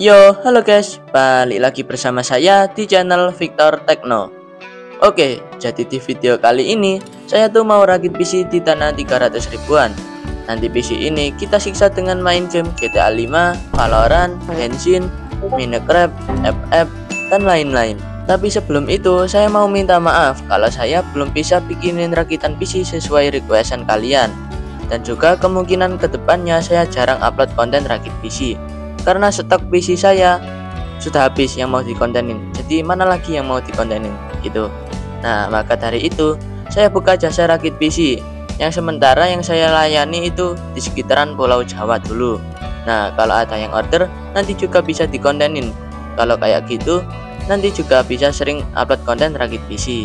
Yo, halo guys, balik lagi bersama saya di channel Victor Techno. Oke, jadi di video kali ini saya tuh mau rakit PC di tanah 300 ribuan. Nanti PC ini kita siksa dengan main game GTA 5, Valorant, Genshin, Minecraft, FF, dan lain-lain. Tapi sebelum itu saya mau minta maaf kalau saya belum bisa bikinin rakitan PC sesuai requestan kalian. Dan juga kemungkinan kedepannya saya jarang upload konten rakit PC karena stok PC saya sudah habis yang mau dikontenin, jadi mana lagi yang mau dikontenin gitu. Nah, maka dari itu saya buka jasa rakit PC yang sementara yang saya layani itu di sekitaran Pulau Jawa dulu. Nah, kalau ada yang order nanti juga bisa dikontenin. Kalau kayak gitu nanti juga bisa sering upload konten rakit PC.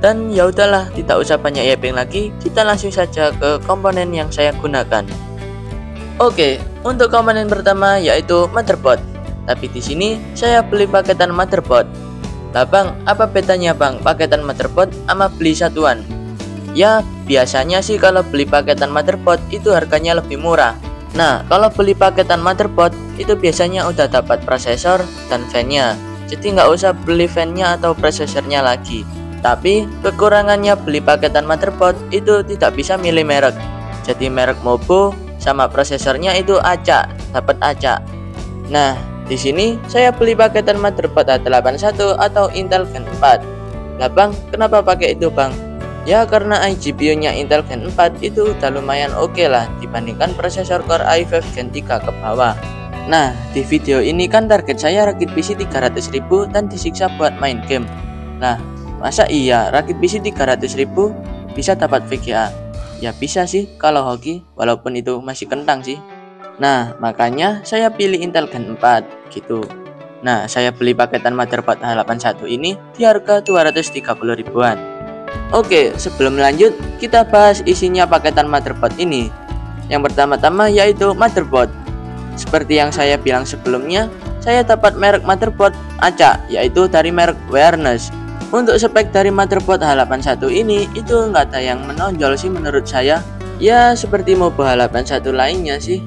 Dan ya udahlah, tidak usah banyak yapping lagi, kita langsung saja ke komponen yang saya gunakan. Oke, untuk komponen pertama yaitu motherboard. Tapi di sini saya beli paketan motherboard. Lah bang, apa bedanya bang paketan motherboard sama beli satuan? Ya, biasanya sih kalau beli paketan motherboard itu harganya lebih murah. Nah, kalau beli paketan motherboard itu biasanya udah dapat prosesor dan fan-nya. Jadi nggak usah beli fan-nya atau prosesornya lagi. Tapi kekurangannya beli paketan motherboard itu tidak bisa milih merek. Jadi merek Mobo sama prosesornya itu acak, dapat acak. Nah, di sini saya beli paketan motherboard A81 atau Intel Gen 4. Lah bang, kenapa pakai itu bang? Ya karena iGPU-nya Intel Gen 4 itu udah lumayan oke lah dibandingkan prosesor Core i5 Gen 3 ke bawah. Nah, di video ini kan target saya rakit PC 300.000 dan disiksa buat main game. Nah, masa iya rakit PC 300.000 bisa dapat VGA? Ya bisa sih kalau hoki, walaupun itu masih kentang sih. Nah, makanya saya pilih Intel Gen 4 gitu. Nah, saya beli paketan motherboard A81 ini di harga 230 ribuan. Oke, sebelum lanjut kita bahas isinya paketan motherboard ini. Yang pertama-tama yaitu motherboard. Seperti yang saya bilang sebelumnya, saya dapat merek motherboard acak, yaitu dari merek Wireless. Untuk spek dari motherboard H81 ini itu nggak ada yang menonjol sih menurut saya. Ya seperti Mobo H81 lainnya sih.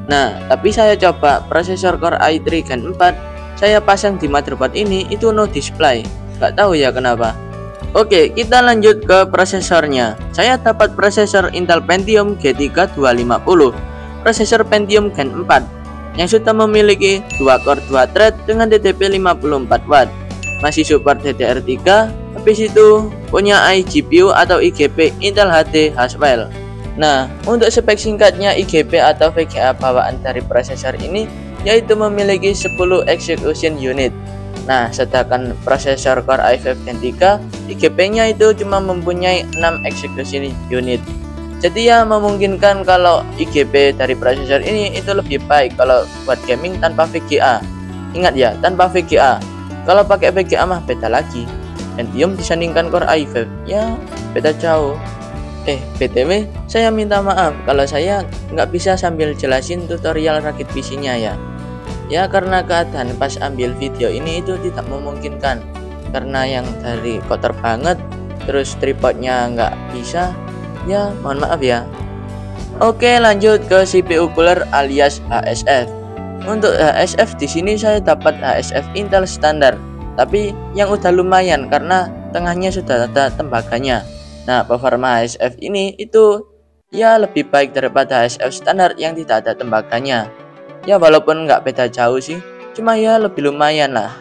Nah, tapi saya coba prosesor Core i3 Gen 4 saya pasang di motherboard ini itu no display. Nggak tahu ya kenapa. Oke, kita lanjut ke prosesornya. Saya dapat prosesor Intel Pentium G3 250, prosesor Pentium Gen 4 yang sudah memiliki 2 core 2 thread dengan TDP 54 watt. Masih support DDR3, habis itu punya iGPU atau IGP Intel HD Haswell. Nah, untuk spek singkatnya IGP atau VGA bawaan dari prosesor ini yaitu memiliki 10 execution unit. Nah, sedangkan prosesor Core i5 Gen 3 IGP-nya itu cuma mempunyai 6 execution unit. Jadi ya memungkinkan kalau IGP dari prosesor ini itu lebih baik kalau buat gaming tanpa VGA. Ingat ya, tanpa VGA. Kalau pakai VGA mah beda lagi. Pentium disandingkan Core i5 ya beda jauh. BTW saya minta maaf kalau saya nggak bisa sambil jelasin tutorial rakit PC-nya ya. Ya karena keadaan pas ambil video ini itu tidak memungkinkan. Karena yang dari kotor banget, terus tripodnya nggak bisa. Ya mohon maaf ya. Oke, lanjut ke CPU cooler alias HSF. Untuk HSF di sini saya dapat HSF Intel standar, tapi yang udah lumayan karena tengahnya sudah ada tembaganya. Nah, performa HSF ini itu ya lebih baik daripada HSF standar yang tidak ada tembaganya. Ya walaupun nggak beda jauh sih, cuma ya lebih lumayan lah.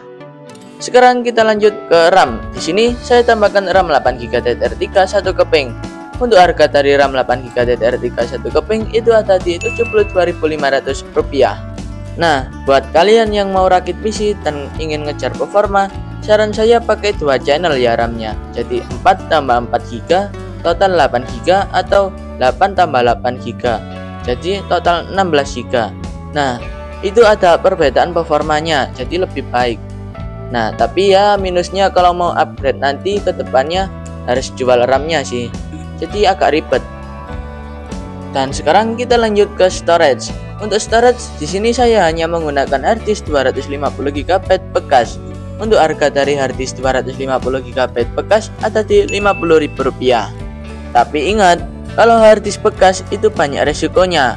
Sekarang kita lanjut ke RAM. Di sini saya tambahkan RAM 8GB DDR3 1 keping. Untuk harga dari RAM 8GB DDR3 1 keping itu ada di Rp72.500. Nah, buat kalian yang mau rakit PC dan ingin ngejar performa, saran saya pakai 2 channel ya RAM-nya. Jadi 4 tambah 4 GB, total 8 GB atau 8 tambah 8 GB. Jadi total 16 GB. Nah, itu ada perbedaan performanya, jadi lebih baik. Nah, tapi ya minusnya kalau mau upgrade nanti ke depannya harus jual RAM-nya sih. Jadi agak ribet. Dan sekarang kita lanjut ke storage. Untuk storage di sini saya hanya menggunakan harddisk 250 GB bekas. Untuk harga dari harddisk 250 GB bekas ada di Rp50.000. Tapi ingat, kalau harddisk bekas itu banyak resikonya.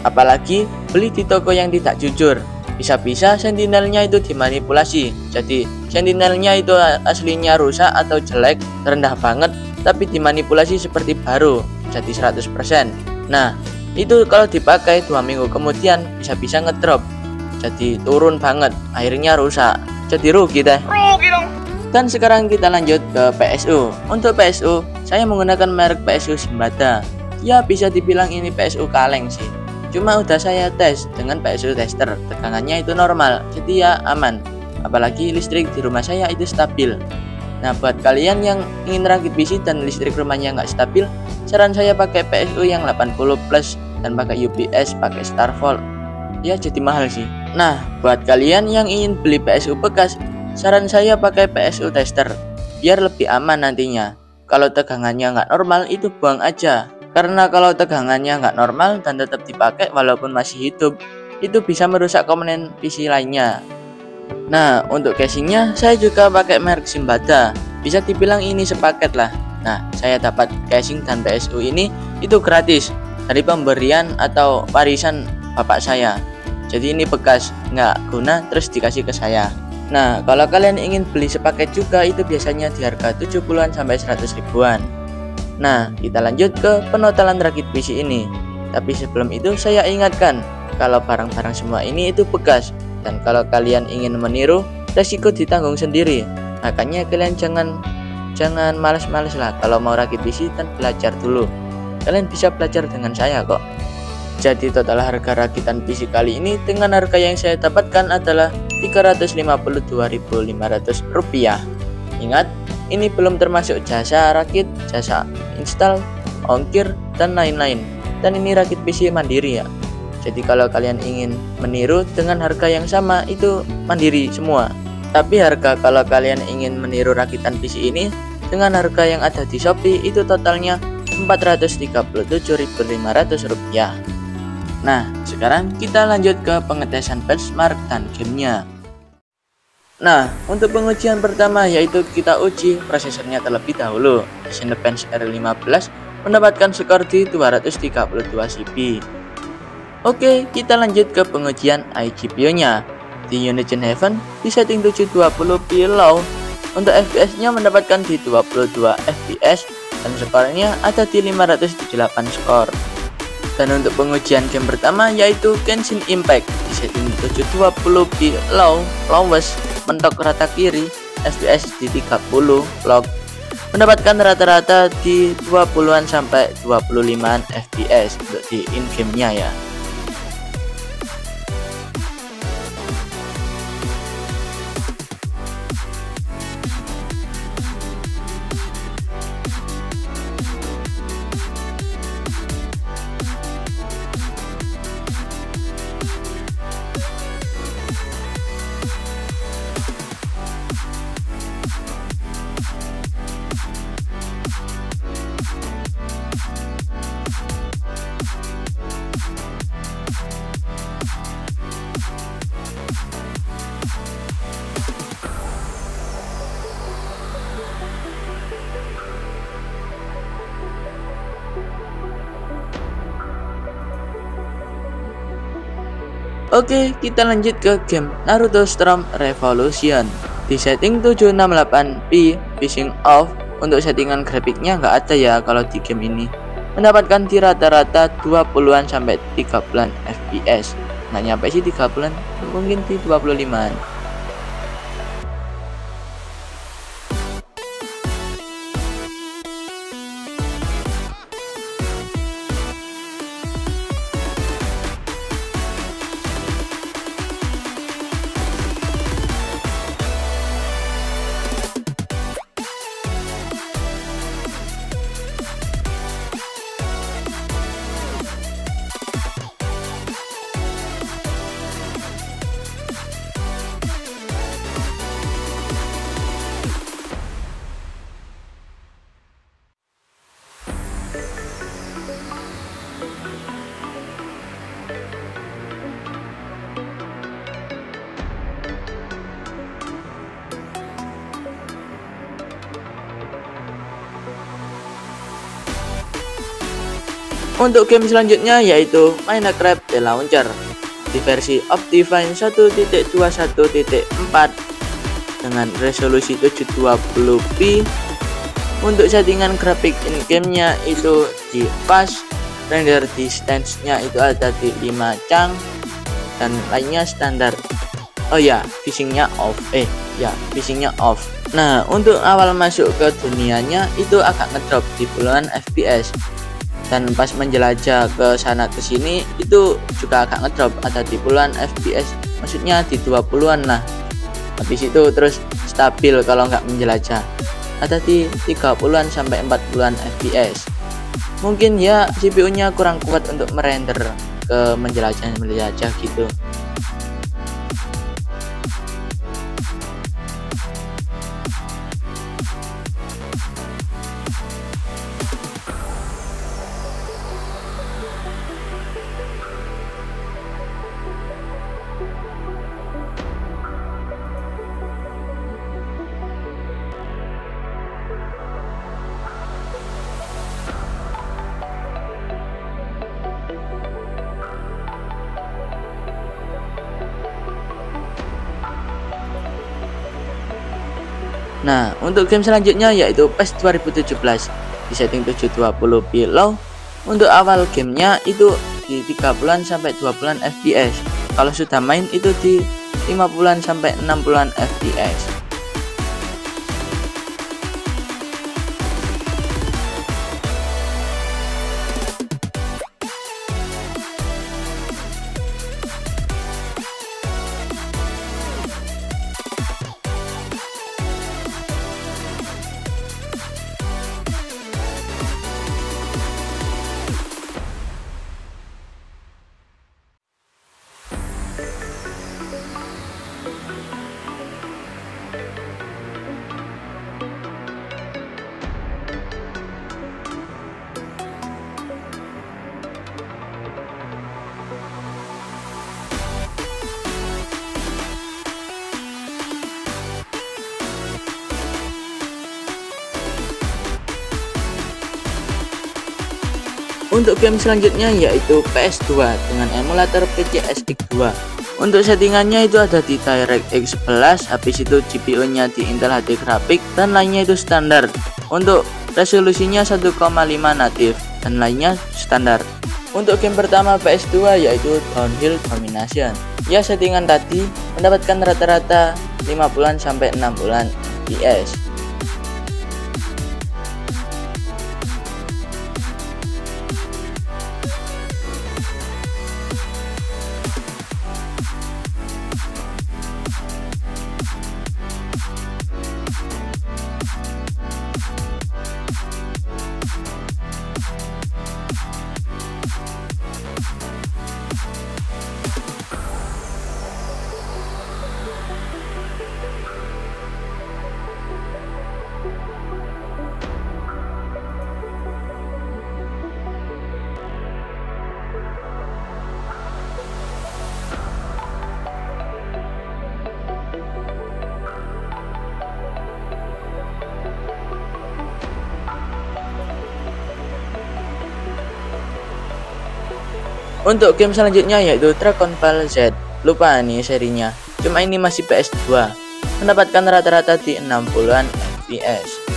Apalagi beli di toko yang tidak jujur. Bisa-bisa sentinelnya itu dimanipulasi. Jadi sentinelnya itu aslinya rusak atau jelek, rendah banget, tapi dimanipulasi seperti baru, jadi 100%. Nah, itu kalau dipakai 2 minggu kemudian bisa-bisa ngedrop, jadi turun banget, akhirnya rusak, jadi rugi deh. Dan sekarang kita lanjut ke PSU. Untuk PSU, saya menggunakan merek PSU Simbada. Ya bisa dibilang ini PSU kaleng sih. Cuma udah saya tes dengan PSU tester, tegangannya itu normal, jadi ya aman. Apalagi listrik di rumah saya itu stabil. Nah, buat kalian yang ingin rakit PC dan listrik rumahnya nggak stabil, saran saya pakai PSU yang 80 plus dan pakai UPS, pakai Starvolt. Ya jadi mahal sih. Nah, buat kalian yang ingin beli PSU bekas, saran saya pakai PSU tester, biar lebih aman nantinya. Kalau tegangannya nggak normal itu buang aja. Karena kalau tegangannya nggak normal dan tetap dipakai walaupun masih hidup, itu bisa merusak komponen PC lainnya. Nah, untuk casingnya saya juga pakai merek Simbada. Bisa dibilang ini sepaket lah. Nah, saya dapat casing dan PSU ini itu gratis dari pemberian atau warisan bapak saya. Jadi ini bekas, nggak guna terus dikasih ke saya. Nah, kalau kalian ingin beli sepaket juga itu biasanya di harga 70-an sampai 100 ribuan. Nah, kita lanjut ke penotalan rakit PC ini. Tapi sebelum itu saya ingatkan kalau barang-barang semua ini itu bekas, dan kalau kalian ingin meniru, resiko ditanggung sendiri. Makanya kalian jangan malas-malas lah kalau mau rakit PC dan belajar dulu. Kalian bisa belajar dengan saya kok. Jadi total harga rakitan PC kali ini dengan harga yang saya dapatkan adalah Rp352.500. Ingat, ini belum termasuk jasa rakit, jasa install, ongkir, dan lain-lain. Dan ini rakit PC mandiri ya. Jadi kalau kalian ingin meniru dengan harga yang sama itu mandiri semua. Tapi harga kalau kalian ingin meniru rakitan PC ini dengan harga yang ada di Shopee itu totalnya Rp437.500. Nah, sekarang kita lanjut ke pengetesan benchmark dan gamenya. Nah, untuk pengujian pertama yaitu kita uji prosesornya terlebih dahulu. Cinebench R15 mendapatkan skor di 232 CP. Oke, kita lanjut ke pengujian iGPU-nya. Di Unigine Heaven di setting 720p low. Untuk FPS-nya mendapatkan di 22 FPS dan skornya ada di 508 skor. Dan untuk pengujian game pertama yaitu Genshin Impact di setting 720p low, lowest, mentok rata kiri, FPS di 30 log, mendapatkan rata-rata di 20-an sampai 25-an FPS untuk di in-game-nya ya. Oke, kita lanjut ke game Naruto Storm Revolution. Di setting 768p Phasing off. Untuk settingan grafiknya nggak ada ya kalau di game ini. Mendapatkan di rata-rata 20-an sampai 30-an FPS. Nggak nyampe sih 30-an, mungkin di 25-an. Untuk game selanjutnya yaitu Minecraft The Launcher. di versi Optifine 1.21.4 dengan resolusi 720p. Untuk settingan grafik in-game-nya itu di fast, render distance-nya itu ada di 5 chang, dan lainnya standar. Oh ya, phishing-nya off. Phishing-nya off. Nah, untuk awal masuk ke dunianya itu agak ngedrop di puluhan FPS. Dan pas menjelajah ke sana ke sini itu juga agak ngedrop, ada di puluhan FPS, maksudnya di 20-an lah. Habis itu terus stabil kalau nggak menjelajah, ada di 30-an sampai 40-an FPS. Mungkin ya CPU-nya kurang kuat untuk merender ke menjelajah gitu. Nah, untuk game selanjutnya yaitu PES 2017 di setting 720p low. Untuk awal gamenya itu di 30-an sampai 20-an FPS. Kalau sudah main itu di 50-an sampai 60-an FPS. Untuk game selanjutnya yaitu PS2 dengan emulator PCSX2. Untuk settingannya itu ada di DirectX 11, habis itu GPU-nya di Intel HD Graphics, dan lainnya itu standar. Untuk resolusinya 1,5 natif dan lainnya standar. Untuk game pertama PS2 yaitu Downhill Domination. Ya, settingan tadi mendapatkan rata-rata 50-an sampai 60-an FPS. Untuk game selanjutnya yaitu Dragon Ball Z. Lupa nih serinya, cuma ini masih PS2. Mendapatkan rata-rata di 60-an FPS.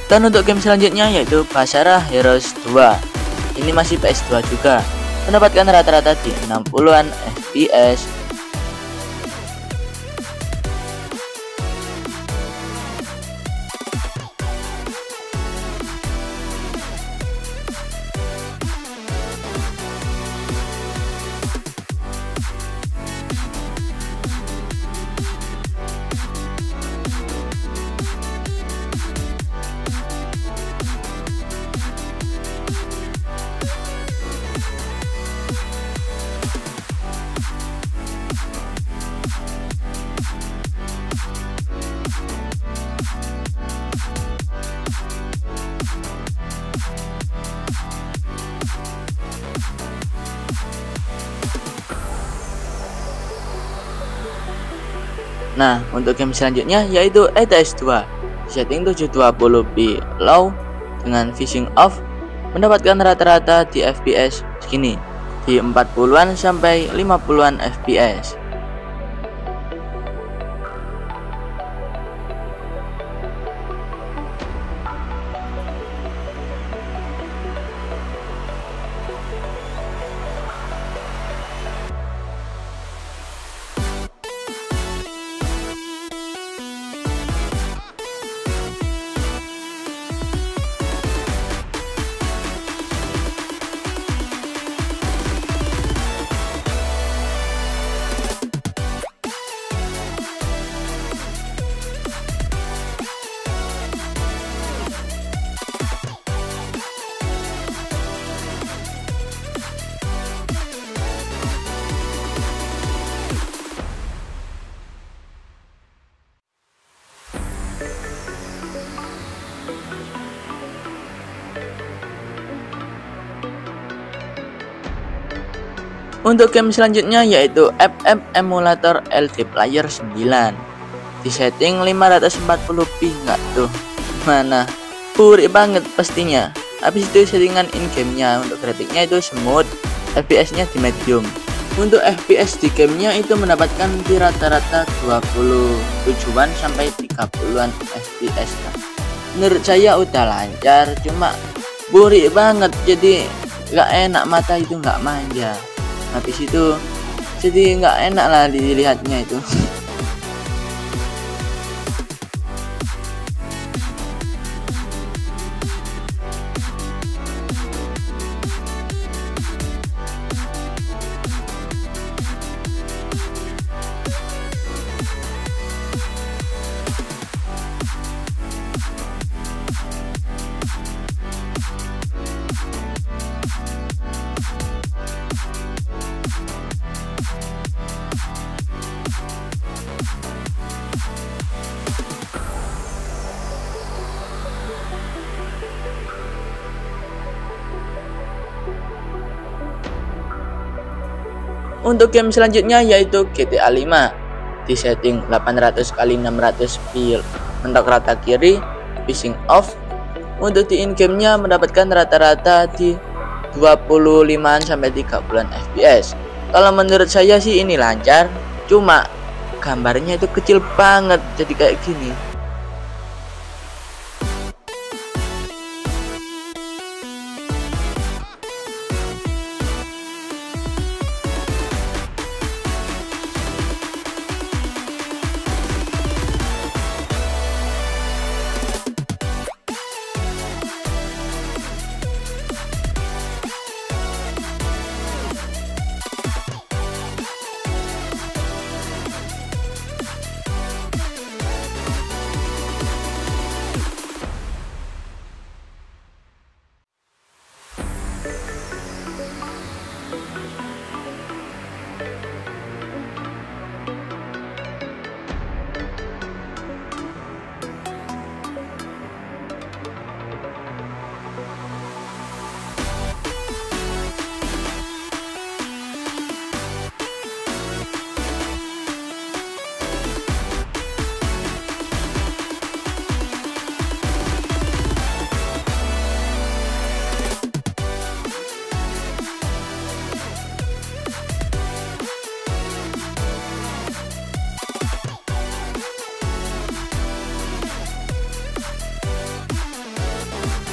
Dan untuk game selanjutnya yaitu Basara Heroes 2. Ini masih PS2 juga. Mendapatkan rata-rata di 60-an FPS. Nah, untuk game selanjutnya yaitu ETS 2. Setting 720p low dengan fishing off, mendapatkan rata-rata di FPS segini, di 40-an sampai 50-an FPS. Untuk game selanjutnya yaitu FF Emulator LT Player 9. Di setting 540p, enggak tuh. Mana? Puri banget pastinya. Habis itu settingan in-game-nya untuk grafiknya itu smooth, FPS-nya di medium. Untuk FPS di gamenya itu mendapatkan di rata-rata 27-an sampai 30-an FPS. Menurut saya udah lancar, cuma buri banget, jadi nggak enak, mata itu nggak manja. Habis itu jadi nggak enak lah dilihatnya itu. Untuk game selanjutnya yaitu GTA 5. Di setting 800x600p mentok rata kiri, fishing off. Untuk di in-game-nya mendapatkan rata-rata di 25-an sampai 30-an FPS. Kalau menurut saya sih ini lancar, cuma gambarnya itu kecil banget jadi kayak gini.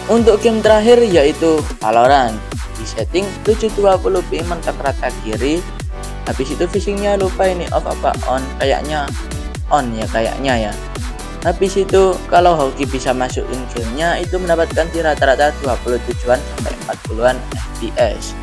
Untuk game terakhir yaitu Valorant. Di setting 720p mentok rata kiri. Habis itu fishingnya lupa ini off apa on, kayaknya on ya, kayaknya ya. Habis itu kalau hoki bisa masukin gamenya itu mendapatkan di rata-rata 27-an sampai 40-an FPS.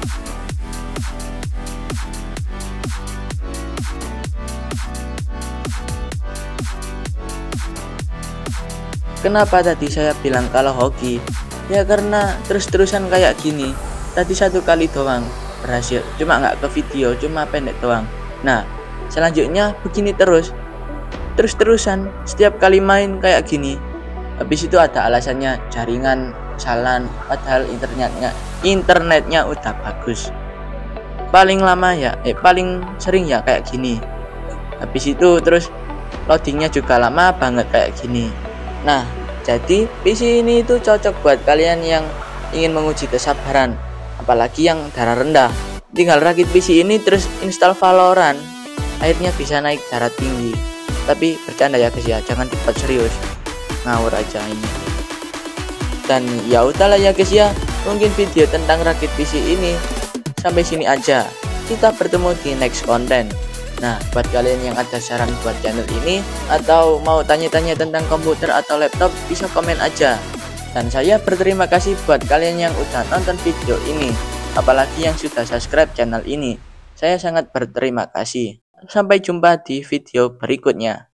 Kenapa tadi saya bilang kalau hoki? Ya karena terus-terusan kayak gini. Tadi satu kali doang berhasil, cuma nggak ke video, cuma pendek doang. Nah selanjutnya begini terus-terusan setiap kali main kayak gini. Habis itu ada alasannya jaringan jalan, padahal internetnya udah bagus. Paling lama ya paling sering ya kayak gini. Habis itu terus loadingnya juga lama banget kayak gini. Nah, jadi PC ini itu cocok buat kalian yang ingin menguji kesabaran, apalagi yang darah rendah. Tinggal rakit PC ini terus install Valorant, akhirnya bisa naik darah tinggi. Tapi bercanda ya guys ya, jangan dibuat serius, ngawur aja ini. Dan ya udahlah ya guys ya, mungkin video tentang rakit PC ini sampai sini aja. Kita bertemu di next konten. Nah, buat kalian yang ada saran buat channel ini atau mau tanya-tanya tentang komputer atau laptop, bisa komen aja. Dan saya berterima kasih buat kalian yang udah nonton video ini, apalagi yang sudah subscribe channel ini. Saya sangat berterima kasih. Sampai jumpa di video berikutnya.